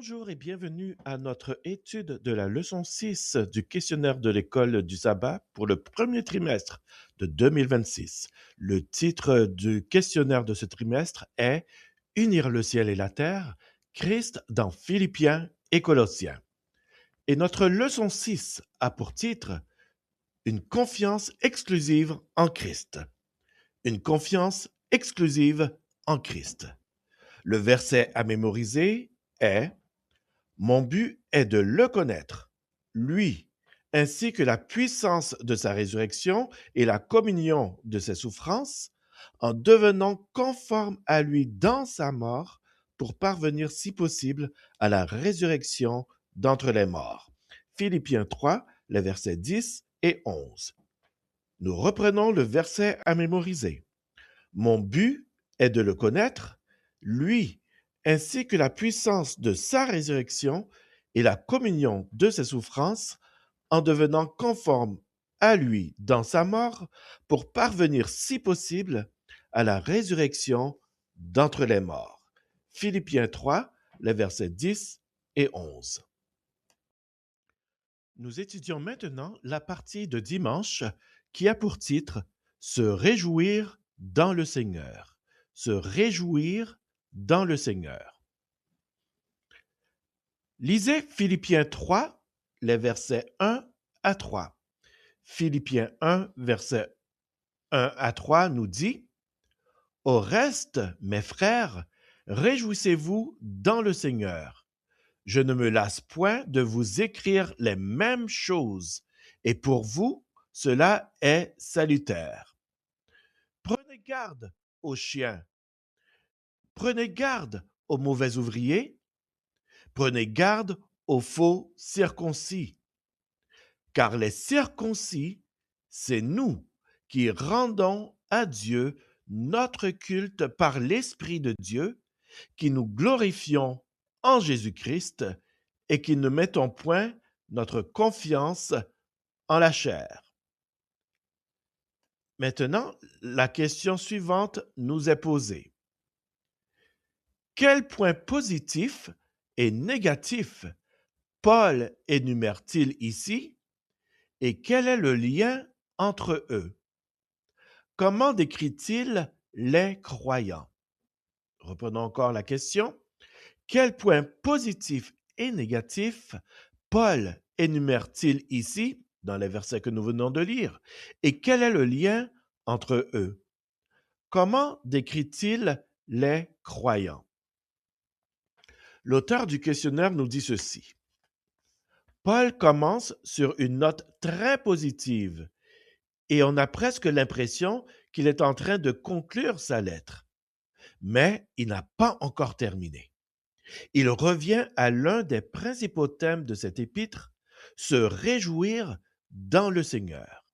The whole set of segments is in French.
Bonjour et bienvenue à notre étude de la leçon 6 du questionnaire de l'école du sabbat pour le premier trimestre de 2026. Le titre du questionnaire de ce trimestre est Unir le ciel et la terre, Christ dans Philippiens et Colossiens. Et notre leçon 6 a pour titre Une confiance exclusive en Christ. Une confiance exclusive en Christ. Le verset à mémoriser est Mon but est de le connaître, lui, ainsi que la puissance de sa résurrection et la communion de ses souffrances, en devenant conforme à lui dans sa mort, pour parvenir, si possible, à la résurrection d'entre les morts. Philippiens 3, les versets 10 et 11. Nous reprenons le verset à mémoriser. Mon but est de le connaître, lui, ainsi que la puissance de sa résurrection et la communion de ses souffrances, en devenant conforme à lui dans sa mort, pour parvenir, si possible, à la résurrection d'entre les morts. Philippiens 3, les versets 10 et 11. Nous étudions maintenant la partie de dimanche qui a pour titre Se réjouir dans le Seigneur. Se réjouir dans le Seigneur. Lisez Philippiens 3, les versets 1 à 3. Philippiens 1, verset 1 à 3 nous dit « Au reste, mes frères, réjouissez-vous dans le Seigneur. Je ne me lasse point de vous écrire les mêmes choses, et pour vous, cela est salutaire. Prenez garde aux chiens, prenez garde aux mauvais ouvriers, prenez garde aux faux circoncis, car les circoncis, c'est nous qui rendons à Dieu notre culte par l'Esprit de Dieu, qui nous glorifions en Jésus-Christ et qui ne mettons point notre confiance en la chair. Maintenant, la question suivante nous est posée. Quels points positifs et négatifs Paul énumère-t-il ici et quel est le lien entre eux? Comment décrit-il les croyants? Reprenons encore la question. Quels points positifs et négatifs Paul énumère-t-il ici dans les versets que nous venons de lire? Et quel est le lien entre eux? Comment décrit-il les croyants? L'auteur du questionnaire nous dit ceci. Paul commence sur une note très positive et on a presque l'impression qu'il est en train de conclure sa lettre. Mais il n'a pas encore terminé. Il revient à l'un des principaux thèmes de cet épître, se réjouir dans le Seigneur.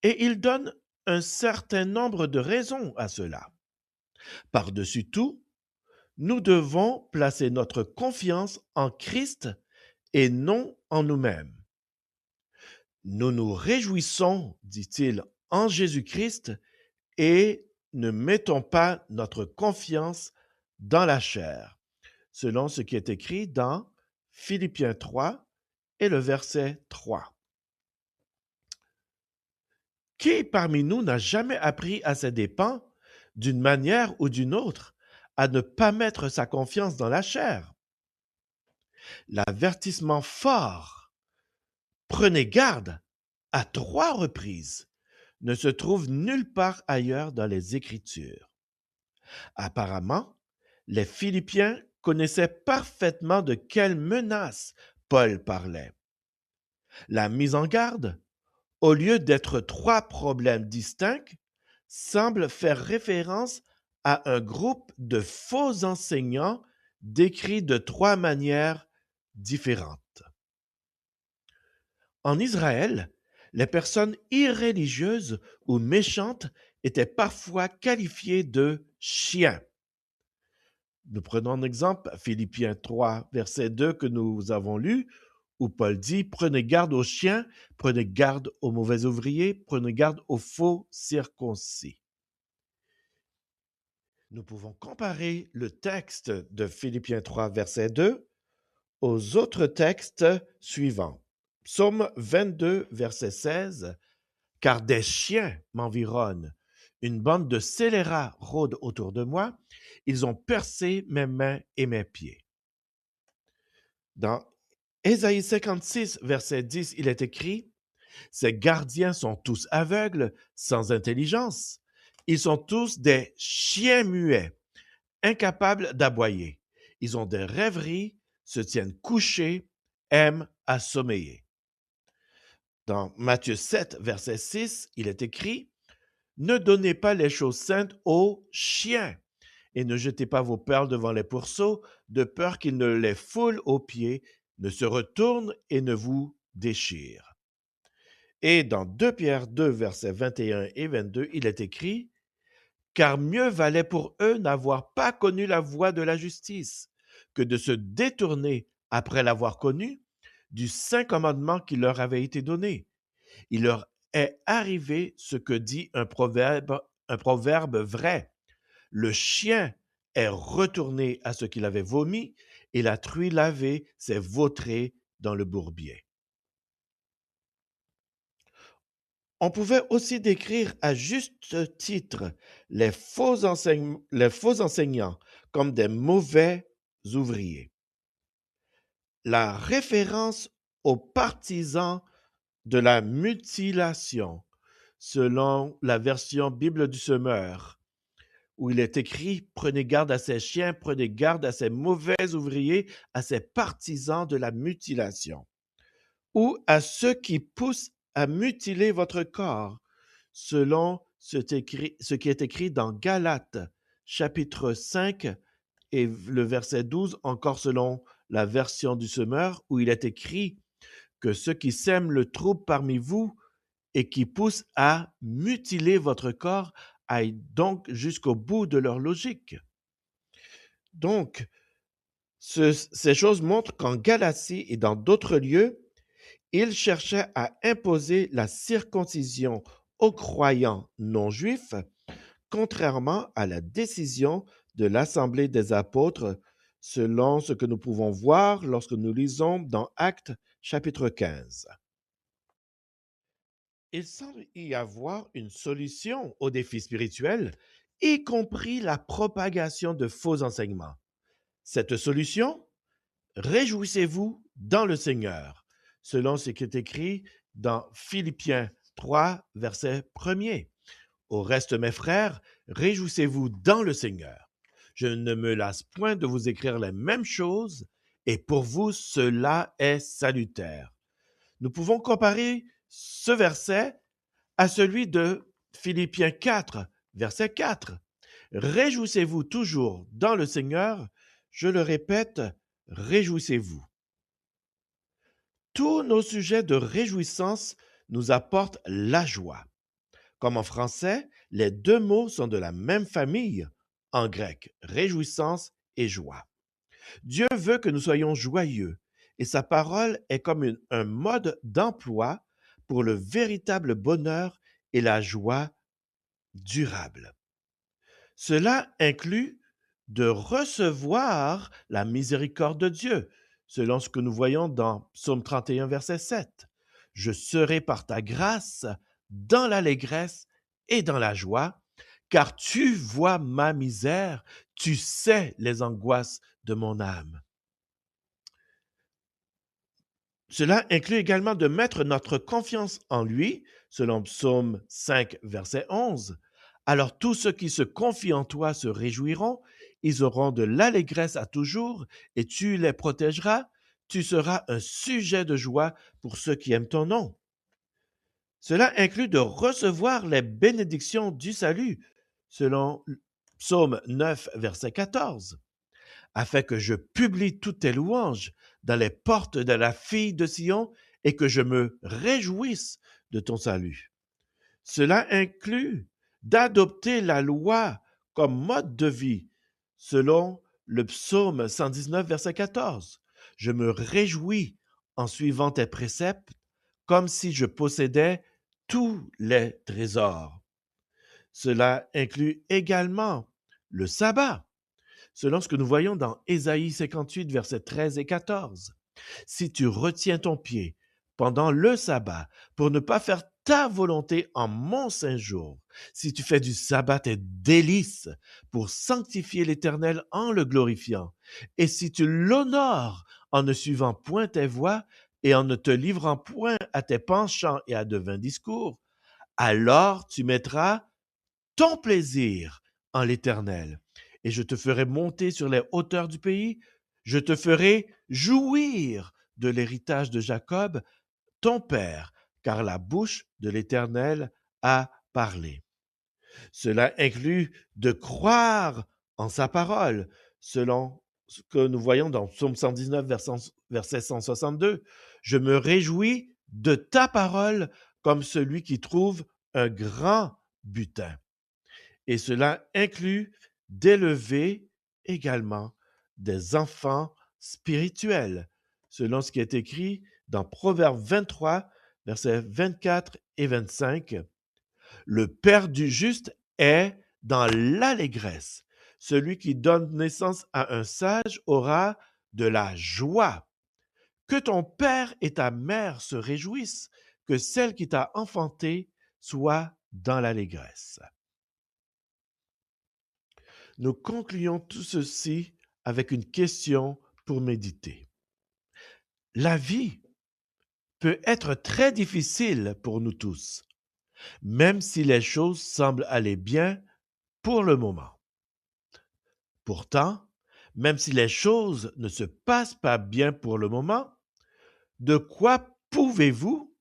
Et il donne un certain nombre de raisons à cela. Par-dessus tout, nous devons placer notre confiance en Christ et non en nous-mêmes. Nous nous réjouissons, dit-il, en Jésus-Christ et ne mettons pas notre confiance dans la chair, selon ce qui est écrit dans Philippiens 3 et le verset 3. Qui parmi nous n'a jamais appris à ses dépens, d'une manière ou d'une autre, à ne pas mettre sa confiance dans la chair? L'avertissement fort, prenez garde, à 3 reprises, ne se trouve nulle part ailleurs dans les Écritures. Apparemment, les Philippiens connaissaient parfaitement de quelle menace Paul parlait. La mise en garde, au lieu d'être 3 problèmes distincts, semble faire référence à un groupe de faux enseignants décrits de 3 manières différentes. En Israël, les personnes irréligieuses ou méchantes étaient parfois qualifiées de chiens. Nous prenons un exemple, Philippiens 3, verset 2 que nous avons lu, où Paul dit « Prenez garde aux chiens, prenez garde aux mauvais ouvriers, prenez garde aux faux circoncis. » Nous pouvons comparer le texte de Philippiens 3, verset 2 aux autres textes suivants. Psaume 22, verset 16. Car des chiens m'environnent, une bande de scélérats rôde autour de moi, ils ont percé mes mains et mes pieds. Dans Ésaïe 56, verset 10, il est écrit: Ces gardiens sont tous aveugles, sans intelligence. Ils sont tous des chiens muets, incapables d'aboyer. Ils ont des rêveries, se tiennent couchés, aiment à sommeiller. Dans Matthieu 7, verset 6, il est écrit: Ne donnez pas les choses saintes aux chiens et ne jetez pas vos perles devant les pourceaux, de peur qu'ils ne les foulent aux pieds, ne se retournent et ne vous déchirent. Et dans 2 Pierre 2, versets 21 et 22, il est écrit: Car mieux valait pour eux n'avoir pas connu la voie de la justice que de se détourner, après l'avoir connue, du saint commandement qui leur avait été donné. Il leur est arrivé ce que dit un proverbe vrai. Le chien est retourné à ce qu'il avait vomi et la truie lavée s'est vautrée dans le bourbier. On pouvait aussi décrire à juste titre les faux enseignants comme des mauvais ouvriers. La référence aux partisans de la mutilation, selon la version Bible du Semeur, où il est écrit: Prenez garde à ces chiens, prenez garde à ces mauvais ouvriers, à ces partisans de la mutilation, ou à ceux qui poussent à mutiler votre corps, selon ce qui est écrit dans Galates, chapitre 5, et le verset 12, encore selon la version du Semeur, où il est écrit que ceux qui sèment le trouble parmi vous et qui poussent à mutiler votre corps aillent donc jusqu'au bout de leur logique. Donc, ces choses montrent qu'en Galatie et dans d'autres lieux, ils cherchaient à imposer la circoncision aux croyants non juifs, contrairement à la décision de l'Assemblée des apôtres, selon ce que nous pouvons voir lorsque nous lisons dans Actes chapitre 15. Il semble y avoir une solution aux défis spirituels, y compris la propagation de faux enseignements. Cette solution: réjouissez-vous dans le Seigneur, selon ce qui est écrit dans Philippiens 3, verset 1er. Au reste, mes frères, réjouissez-vous dans le Seigneur. Je ne me lasse point de vous écrire les mêmes choses, et pour vous, cela est salutaire. Nous pouvons comparer ce verset à celui de Philippiens 4, verset 4. Réjouissez-vous toujours dans le Seigneur. Je le répète, réjouissez-vous. Tous nos sujets de réjouissance nous apportent la joie. Comme en français, les deux mots sont de la même famille, en grec, réjouissance et joie. Dieu veut que nous soyons joyeux, et sa parole est comme un mode d'emploi pour le véritable bonheur et la joie durable. Cela inclut de recevoir la miséricorde de Dieu, selon ce que nous voyons dans Psaume 31, verset 7. Je serai par ta grâce dans l'allégresse et dans la joie, car tu vois ma misère, tu sais les angoisses de mon âme. Cela inclut également de mettre notre confiance en lui, selon Psaume 5, verset 11. Alors tous ceux qui se confient en toi se réjouiront, ils auront de l'allégresse à toujours, et tu les protégeras, tu seras un sujet de joie pour ceux qui aiment ton nom. Cela inclut de recevoir les bénédictions du salut, selon Psaume 9, verset 14, afin que je publie toutes tes louanges dans les portes de la fille de Sion et que je me réjouisse de ton salut. Cela inclut d'adopter la loi comme mode de vie, selon le psaume 119, verset 14. Je me réjouis en suivant tes préceptes comme si je possédais tous les trésors. Cela inclut également le sabbat. selon ce que nous voyons dans Ésaïe 58, versets 13 et 14. Si tu retiens ton pied pendant le sabbat pour ne pas faire ta volonté en mon saint jour, si tu fais du sabbat tes délices pour sanctifier l'Éternel en le glorifiant, et si tu l'honores en ne suivant point tes voies et en ne te livrant point à tes penchants et à de vains discours, alors tu mettras ton plaisir en l'Éternel, et je te ferai monter sur les hauteurs du pays, je te ferai jouir de l'héritage de Jacob, ton père, car la bouche de l'Éternel a parlé. Cela inclut de croire en sa parole, selon ce que nous voyons dans Psaume 119, verset 162. Je me réjouis de ta parole comme celui qui trouve un grand butin. Et cela inclut d'élever également des enfants spirituels, selon ce qui est écrit dans Proverbe 23, versets 24 et 25. Le Père du juste est dans l'allégresse. Celui qui donne naissance à un sage aura de la joie. Que ton père et ta mère se réjouissent, que celle qui t'a enfanté soit dans l'allégresse. Nous concluons tout ceci avec une question pour méditer. La vie peut être très difficile pour nous tous, même si les choses semblent aller bien pour le moment. Pourtant, même si les choses ne se passent pas bien pour le moment, de quoi pouvez-vous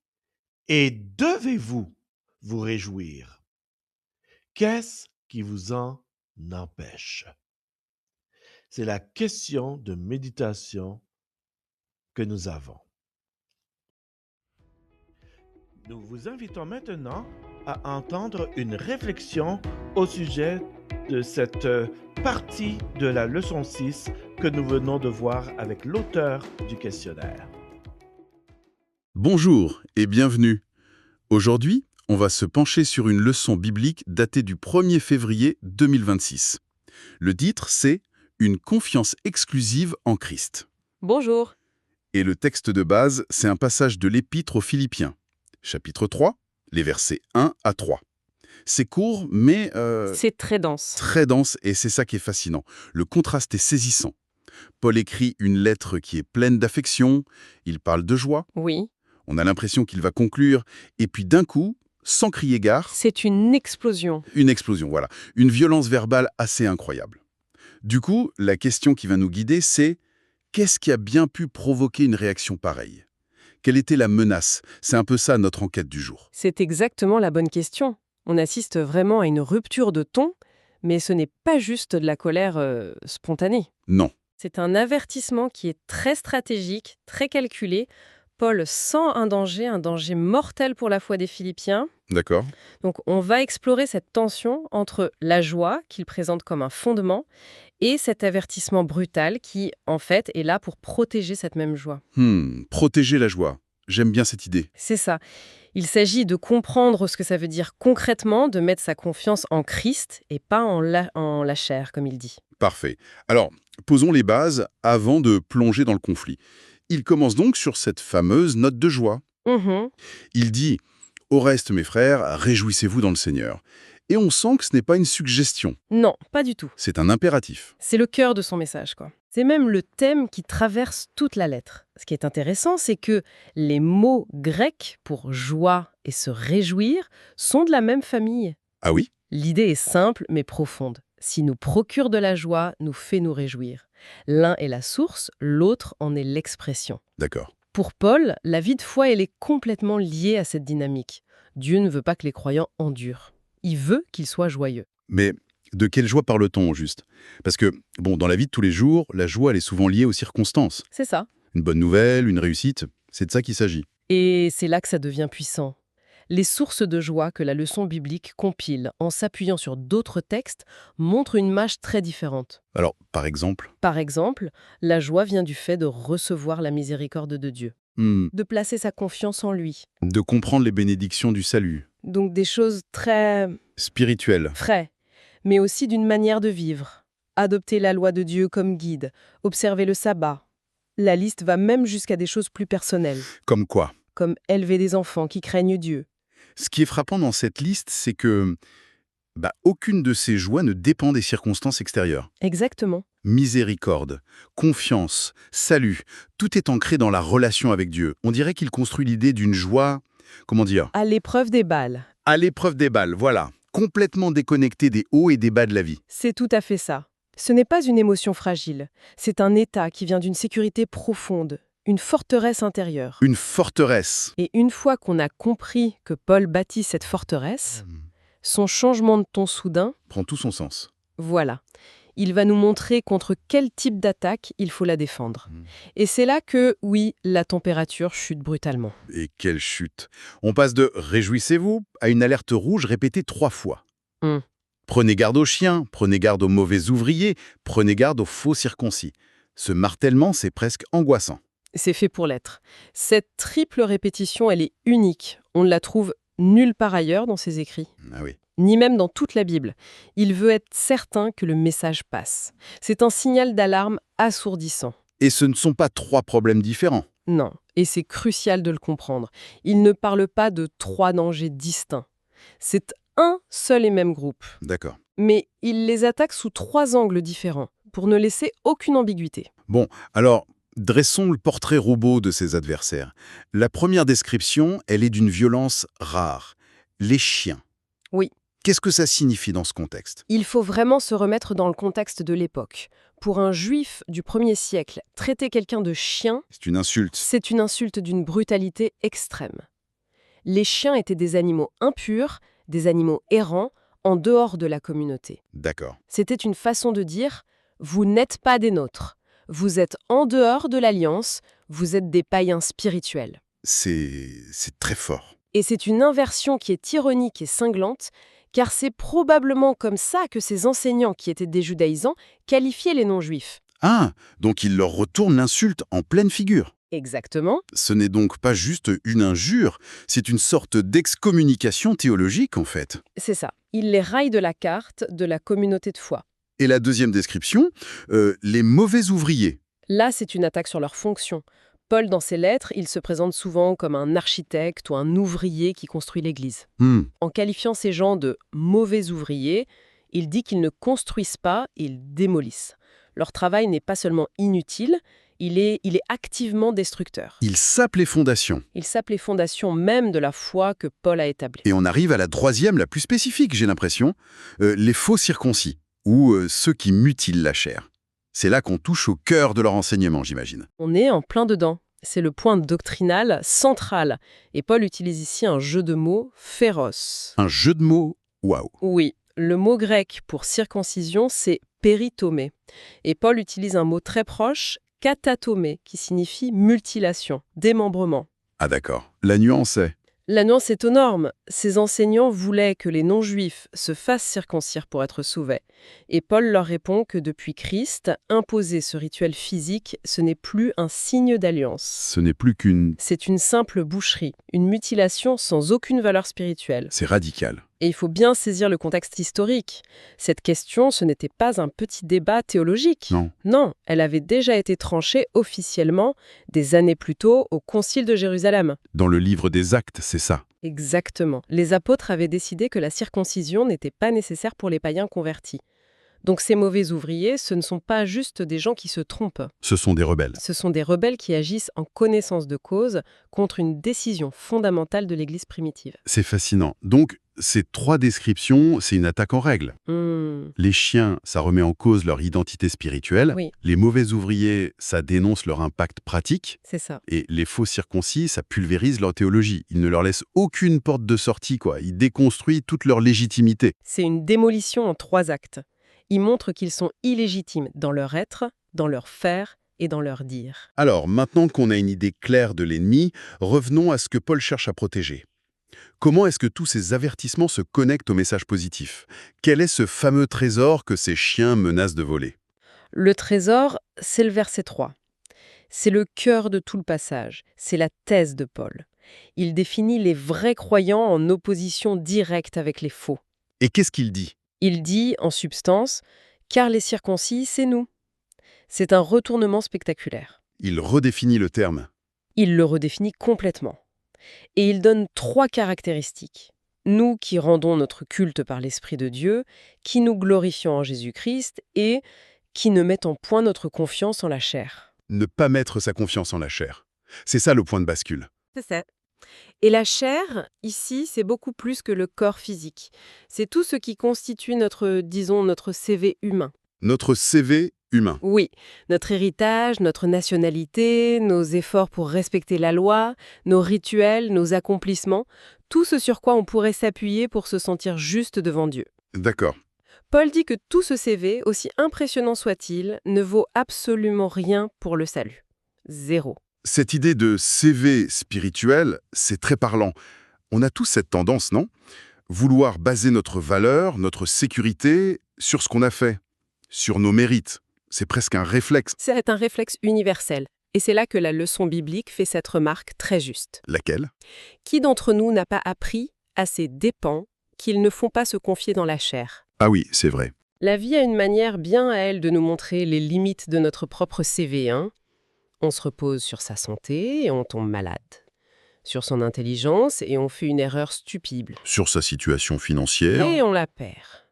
et devez-vous vous réjouir? Qu'est-ce qui vous en empêche? C'est la question de méditation que nous avons. Nous vous invitons maintenant à entendre une réflexion au sujet de cette partie de la leçon 6 que nous venons de voir avec l'auteur du questionnaire. Bonjour et bienvenue. Aujourd'hui, on va se pencher sur une leçon biblique datée du 1er février 2026. Le titre, c'est « Une confiance exclusive en Christ ». Bonjour. Et le texte de base, c'est un passage de l'Épître aux Philippiens, chapitre 3, les versets 1 à 3. C'est court, mais C'est très dense. très dense, et c'est ça qui est fascinant. Le contraste est saisissant. Paul écrit une lettre qui est pleine d'affection, il parle de joie, Oui, on a l'impression qu'il va conclure, et puis d'un coup, sans crier gare, c'est une explosion. une explosion, voilà. Une violence verbale assez incroyable. Du coup, la question qui va nous guider, c'est qu'est-ce qui a bien pu provoquer une réaction pareille? Quelle était la menace? C'est un peu ça notre enquête du jour. C'est exactement la bonne question. On assiste vraiment à une rupture de ton, mais ce n'est pas juste de la colère spontanée. Non. C'est un avertissement qui est très stratégique, très calculé. Paul sent un danger mortel pour la foi des Philippiens. D'accord. Donc on va explorer cette tension entre la joie, qu'il présente comme un fondement, et cet avertissement brutal qui, en fait, est là pour protéger cette même joie. Protéger la joie. J'aime bien cette idée. C'est ça. Il s'agit de comprendre ce que ça veut dire concrètement de mettre sa confiance en Christ et pas en la chair, comme il dit. Parfait. Alors, posons les bases avant de plonger dans le conflit. Il commence donc sur cette fameuse note de joie. Mhm. Il dit « Au reste, mes frères, réjouissez-vous dans le Seigneur ». Et on sent que ce n'est pas une suggestion, Non, pas du tout. c'est un impératif. C'est le cœur de son message, quoi. C'est même le thème qui traverse toute la lettre. Ce qui est intéressant, c'est que les mots grecs pour joie et se réjouir sont de la même famille. Ah oui? L'idée est simple mais profonde. Si nous procure de la joie, nous fait nous réjouir. L'un est la source, l'autre en est l'expression. D'accord. Pour Paul, la vie de foi, elle est complètement liée à cette dynamique. Dieu ne veut pas que les croyants endurent. Il veut qu'ils soient joyeux. Mais de quelle joie parle-t-on au juste? Parce que, bon, dans la vie de tous les jours, la joie, elle est souvent liée aux circonstances. C'est ça. Une bonne nouvelle, une réussite, c'est de ça qu'il s'agit. Et c'est là que ça devient puissant. Les sources de joie que la leçon biblique compile en s'appuyant sur d'autres textes montrent une image très différente. Alors, par exemple, Par exemple, la joie vient du fait de recevoir la miséricorde de Dieu, de placer sa confiance en lui. de comprendre les bénédictions du salut, Donc des choses très spirituel. vraies, mais aussi d'une manière de vivre, adopter la loi de Dieu comme guide, observer le sabbat. La liste va même jusqu'à des choses plus personnelles, Comme quoi? comme élever des enfants qui craignent Dieu. Ce qui est frappant dans cette liste, c'est que aucune de ces joies ne dépend des circonstances extérieures. Exactement. Miséricorde, confiance, salut, tout est ancré dans la relation avec Dieu. On dirait qu'il construit l'idée d'une joie, comment dire, À l'épreuve des balles. à l'épreuve des balles, voilà, complètement déconnectée des hauts et des bas de la vie. C'est tout à fait ça. Ce n'est pas une émotion fragile, c'est un état qui vient d'une sécurité profonde, une forteresse intérieure. Une forteresse. Et une fois qu'on a compris que Paul bâtit cette forteresse, son changement de ton soudain, Prend tout son sens. voilà, il va nous montrer contre quel type d'attaque il faut la défendre. Mm. Et c'est là que, oui, la température chute brutalement. Et quelle chute. On passe de « réjouissez-vous » à une alerte rouge répétée 3 fois. Mm. Prenez garde aux chiens, prenez garde aux mauvais ouvriers, prenez garde aux faux circoncis. Ce martèlement, c'est presque angoissant. C'est fait pour l'être. Cette triple répétition, elle est unique. On ne la trouve nulle part ailleurs dans ses écrits, Ah oui. ni même dans toute la Bible. Il veut être certain que le message passe. C'est un signal d'alarme assourdissant. Et ce ne sont pas 3 problèmes différents. Non, et c'est crucial de le comprendre. Il ne parle pas de 3 dangers distincts. C'est un seul et même groupe. D'accord. Mais il les attaque sous 3 angles différents, pour ne laisser aucune ambiguïté. Bon, alors, dressons le portrait robot de ses adversaires. La première description, elle est d'une violence rare. Les chiens. Oui. Qu'est-ce que ça signifie dans ce contexte? Il faut vraiment se remettre dans le contexte de l'époque. Pour un juif du 1er siècle, traiter quelqu'un de chien, C'est une insulte. c'est une insulte d'une brutalité extrême. Les chiens étaient des animaux impurs, des animaux errants, en dehors de la communauté. D'accord. C'était une façon de dire « vous n'êtes pas des nôtres, vous êtes en dehors de l'alliance, vous êtes des païens spirituels ». C'est très fort. Et c'est une inversion qui est ironique et cinglante, car c'est probablement comme ça que ces enseignants qui étaient des judaïsants qualifiaient les non-juifs. Ah, donc il leur retourne l'insulte en pleine figure. Exactement. Ce n'est donc pas juste une injure, c'est une sorte d'excommunication théologique en fait. C'est ça. Il les raille de la carte de la communauté de foi. Et la deuxième description, les mauvais ouvriers. Là, c'est une attaque sur leur fonction. Paul, dans ses lettres, il se présente souvent comme un architecte ou un ouvrier qui construit l'Église. En qualifiant ces gens de mauvais ouvriers, il dit qu'ils ne construisent pas, ils démolissent. Leur travail n'est pas seulement inutile, il est activement destructeur. Il sape les fondations. Il sape les fondations même de la foi que Paul a établie. Et on arrive à la troisième, la plus spécifique, j'ai l'impression, les faux circoncis, ou ceux qui mutilent la chair. C'est là qu'on touche au cœur de leur enseignement, j'imagine. On est en plein dedans. C'est le point doctrinal central. Et Paul utilise ici un jeu de mots féroce. Un jeu de mots, waouh. Oui, le mot grec pour circoncision, c'est péritomée. Et Paul utilise un mot très proche, katatomée, qui signifie mutilation, démembrement. Ah d'accord, la nuance est... La nuance est énorme. Ces enseignants voulaient que les non-juifs se fassent circoncire pour être sauvés. Et Paul leur répond que depuis Christ, imposer ce rituel physique, ce n'est plus un signe d'alliance. Ce n'est plus qu'une... C'est une simple boucherie, une mutilation sans aucune valeur spirituelle. C'est radical. Et il faut bien saisir le contexte historique. Cette question, ce n'était pas un petit débat théologique. Non. Non, elle avait déjà été tranchée officiellement des années plus tôt au Concile de Jérusalem. Dans le livre des Actes, c'est ça. Exactement. Les apôtres avaient décidé que la circoncision n'était pas nécessaire pour les païens convertis. Donc ces mauvais ouvriers, ce ne sont pas juste des gens qui se trompent. Ce sont des rebelles. Ce sont des rebelles qui agissent en connaissance de cause contre une décision fondamentale de l'Église primitive. C'est fascinant. Donc, ces 3 descriptions, c'est une attaque en règle. Les chiens, ça remet en cause leur identité spirituelle. Oui. Les mauvais ouvriers, ça dénonce leur impact pratique. C'est ça. Et les faux circoncis, ça pulvérise leur théologie. Il ne leur laisse aucune porte de sortie, quoi. Il déconstruit toute leur légitimité. C'est une démolition en 3 actes. Ils montrent qu'ils sont illégitimes dans leur être, dans leur faire et dans leur dire. Alors, maintenant qu'on a une idée claire de l'ennemi, revenons à ce que Paul cherche à protéger. Comment est-ce que tous ces avertissements se connectent au message positif? Quel est ce fameux trésor que ces chiens menacent de voler? Le trésor, c'est le verset 3. C'est le cœur de tout le passage. C'est la thèse de Paul. Il définit les vrais croyants en opposition directe avec les faux. Et qu'est-ce qu'il dit? Il dit, en substance, Car les circoncis, c'est nous. C'est un retournement spectaculaire. Il redéfinit le terme. Il le redéfinit complètement. Et il donne 3 caractéristiques. Nous qui rendons notre culte par l'Esprit de Dieu, qui nous glorifions en Jésus-Christ et qui ne mettons point notre confiance en la chair. Ne pas mettre sa confiance en la chair. C'est ça le point de bascule. C'est ça. Et la chair, ici, c'est beaucoup plus que le corps physique. C'est tout ce qui constitue notre CV humain. Notre CV humain. Oui, notre héritage, notre nationalité, nos efforts pour respecter la loi, nos rituels, nos accomplissements, tout ce sur quoi on pourrait s'appuyer pour se sentir juste devant Dieu. D'accord. Paul dit que tout ce CV, aussi impressionnant soit-il, ne vaut absolument rien pour le salut. 0. Cette idée de CV spirituel, c'est très parlant. On a tous cette tendance, non? Vouloir baser notre valeur, notre sécurité sur ce qu'on a fait, sur nos mérites. C'est presque un réflexe. C'est un réflexe universel. Et c'est là que la leçon biblique fait cette remarque très juste. Laquelle? Qui d'entre nous n'a pas appris à ses dépens qu'ils ne font pas se confier dans la chair? Ah oui, c'est vrai. La vie a une manière bien à elle de nous montrer les limites de notre propre CV. On se repose sur sa santé et on tombe malade. Sur son intelligence et on fait une erreur stupide. Sur sa situation financière. Et on la perd.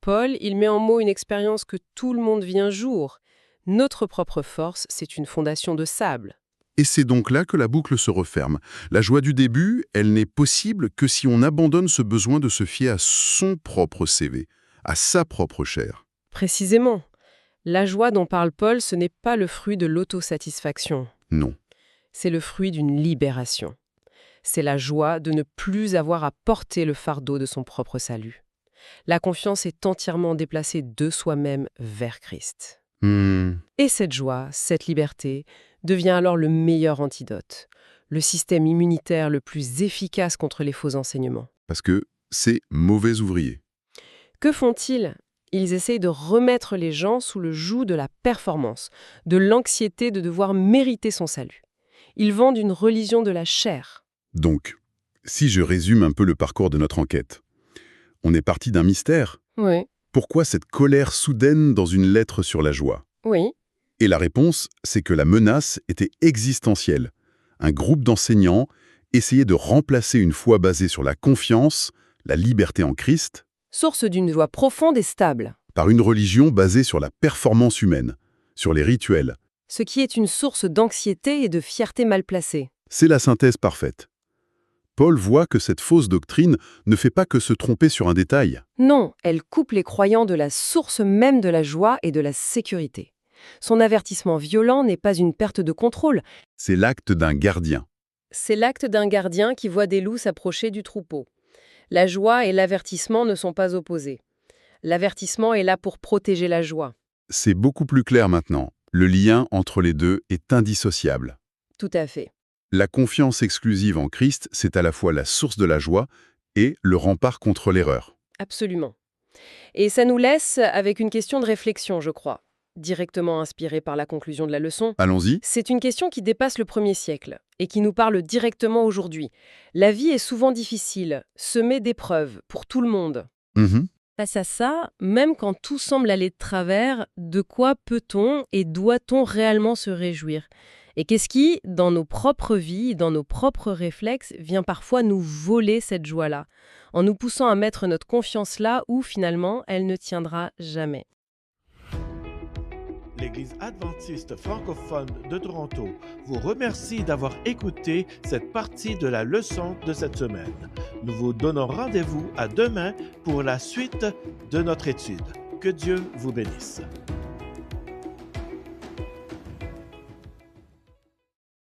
Paul, il met en mots une expérience que tout le monde vit un jour. Notre propre force, c'est une fondation de sable. Et c'est donc là que la boucle se referme. La joie du début, elle n'est possible que si on abandonne ce besoin de se fier à son propre CV, à sa propre chair. Précisément. La joie dont parle Paul, ce n'est pas le fruit de l'autosatisfaction. Non. C'est le fruit d'une libération. C'est la joie de ne plus avoir à porter le fardeau de son propre salut. La confiance est entièrement déplacée de soi-même vers Christ. Et cette joie, cette liberté, devient alors le meilleur antidote, le système immunitaire le plus efficace contre les faux enseignements. Parce que c'est mauvais ouvrier. Que font-ils ? Ils essayent de remettre les gens sous le joug de la performance, de l'anxiété de devoir mériter son salut. Ils vendent une religion de la chair. Donc, si je résume un peu le parcours de notre enquête, on est parti d'un mystère. Oui. Pourquoi cette colère soudaine dans une lettre sur la joie? Oui. Et la réponse, c'est que la menace était existentielle. Un groupe d'enseignants essayait de remplacer une foi basée sur la confiance, la liberté en Christ, Source d'une joie profonde et stable, par une religion basée sur la performance humaine, sur les rituels. ce qui est une source d'anxiété et de fierté mal placée. C'est la synthèse parfaite. Paul voit que cette fausse doctrine ne fait pas que se tromper sur un détail. Non, elle coupe les croyants de la source même de la joie et de la sécurité. Son avertissement violent n'est pas une perte de contrôle, C'est l'acte d'un gardien. c'est l'acte d'un gardien qui voit des loups s'approcher du troupeau. La joie et l'avertissement ne sont pas opposés. L'avertissement est là pour protéger la joie. C'est beaucoup plus clair maintenant. Le lien entre les deux est indissociable. Tout à fait. La confiance exclusive en Christ, c'est à la fois la source de la joie et le rempart contre l'erreur. Absolument. Et ça nous laisse avec une question de réflexion, je crois, directement inspirée par la conclusion de la leçon. Allons-y. C'est une question qui dépasse le 1er siècle et qui nous parle directement aujourd'hui. La vie est souvent difficile, semée d'épreuves pour tout le monde. Face à ça, même quand tout semble aller de travers, de quoi peut-on et doit-on réellement se réjouir ? Et qu'est-ce qui, dans nos propres vies, dans nos propres réflexes, vient parfois nous voler cette joie-là, en nous poussant à mettre notre confiance là où, finalement, elle ne tiendra jamais. L'Église adventiste francophone de Toronto vous remercie d'avoir écouté cette partie de la leçon de cette semaine. Nous vous donnons rendez-vous à demain pour la suite de notre étude. Que Dieu vous bénisse.